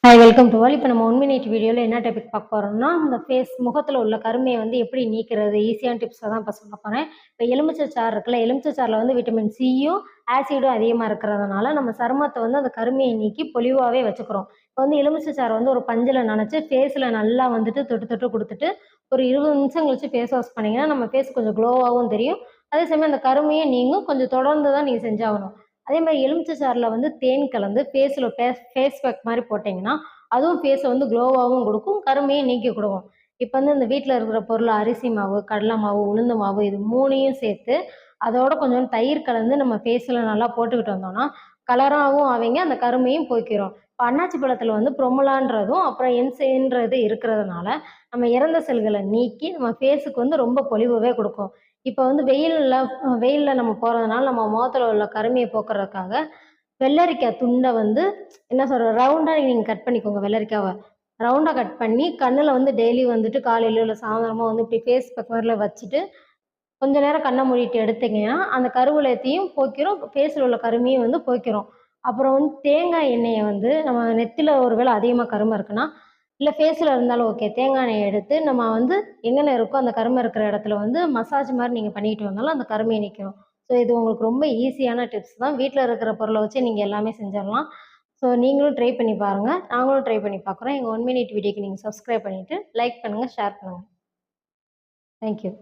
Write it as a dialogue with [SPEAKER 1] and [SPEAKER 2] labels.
[SPEAKER 1] Hi welcome to all. இப்போ நம்ம 1 minute வீடியோவில் என்ன டாபிக் பார்க்க போகிறோம்னா, இந்த முகத்தில் உள்ள கருமையை வந்து எப்படி நீக்கிறது ஈஸியான டிப்ஸை தான் இப்போ சொல்ல போகிறேன். இப்போ எலுமிச்சை சாறு இருக்குல்ல, எலுமிச்சை சாறில் வந்து விட்டமின் சியும் ஆசிடும் அதிகமாக இருக்கிறதுனால நம்ம சருமத்தை வந்து அந்த கருமையை நீக்கி பொலிவாகவே வச்சுக்கிறோம். இப்போ வந்து எலுமிச்சை சாறை வந்து ஒரு பஞ்சில் நனைச்சி ஃபேஸில் நல்லா வந்துட்டு தொட்டு தொட்டு கொடுத்துட்டு ஒரு 20 நிமிஷம் கழிச்சு ஃபேஸ் வாஷ் பண்ணிங்கன்னா நம்ம ஃபேஸ் கொஞ்சம் க்ளோவாகவும் தெரியும். அதே சமயம் அந்த கருமையை நீங்கும். கொஞ்சம் தொடர்ந்து தான் நீங்கள் செஞ்சாகணும். அதே மாதிரி எலுமிச்சை சாறில் வந்து தேன் கலந்து ஃபேஸில் ஃபேஸ் பேக் மாதிரி போட்டிங்கன்னா அதுவும் ஃபேஸை வந்து க்ளோவாகவும் கொடுக்கும், கருமையும் நீக்கி கொடுக்கும். இப்போ வந்து இந்த வீட்டில் இருக்கிற பொருள் அரிசி மாவு, கடலை மாவு, உளுந்து மாவு இது 3யும் சேர்த்து அதோட கொஞ்சம் தயிர் கலந்து நம்ம ஃபேஸில் நல்லா போட்டுக்கிட்டு வந்தோம்னா கலராகவும் ஆவீங்க, அந்த கருமையும் போய்க்கிறோம். இப்போ அன்னாச்சி பழத்தில் வந்து ப்ரொமுலான்றதும் அப்புறம் என்சைன்றது இருக்கிறதுனால நம்ம இறந்த செல்களை நீக்கி நம்ம ஃபேஸுக்கு வந்து ரொம்ப பொலிவுவே கொடுக்கும். இப்போ வந்து வெயிலில் நம்ம போகிறதுனால நம்ம முகத்தில் உள்ள கருமையை போக்குறதுக்காக வெள்ளரிக்காய் துண்டை வந்து என்ன சொல்கிறது ரவுண்டாக நீங்கள் கட் பண்ணிக்கோங்க. வெள்ளரிக்காவை ரவுண்டாக கட் பண்ணி கண்ணில் வந்து டெய்லி வந்துட்டு காலையில இல்லை சாயந்தரமாக வந்து இப்படி ஃபேஸ் பக்கத்தில் வச்சுட்டு கொஞ்ச நேரம் கண்ணை மூடிட்டு எடுத்தீங்கன்னா அந்த கருவளையத்தையும் போக்கிறோம், ஃபேஸில் உள்ள கருமையும் வந்து போக்கிறோம். அப்புறம் வந்து தேங்காய் எண்ணெயை வந்து நம்ம நெத்தியில் ஒரு வேளை அதிகமாக கருமை இருக்குன்னா இல்லை ஃபேஸில் இருந்தாலும் ஓகே, தேங்காய் எண்ணெயை எடுத்து நம்ம வந்து எங்கென்ன இருக்கோ அந்த கருமை இருக்கிற இடத்துல வந்து மசாஜ் மாதிரி நீங்கள் பண்ணிக்கிட்டு வந்தாலும் அந்த கருமையை நிற்கும். ஸோ இது உங்களுக்கு ரொம்ப ஈஸியான டிப்ஸ் தான். வீட்டில் இருக்கிற பொருளை வச்சு நீங்கள் எல்லாமே செஞ்சிடலாம். ஸோ நீங்களும் ட்ரை பண்ணி பாருங்கள், நாங்களும் ட்ரை பண்ணி பார்க்குறோம். எங்கள் 1 மினிட் வீடியோக்கு நீங்கள் சப்ஸ்கிரைப் பண்ணிவிட்டு லைக் பண்ணுங்கள், ஷேர் பண்ணுங்கள். தேங்க்யூ.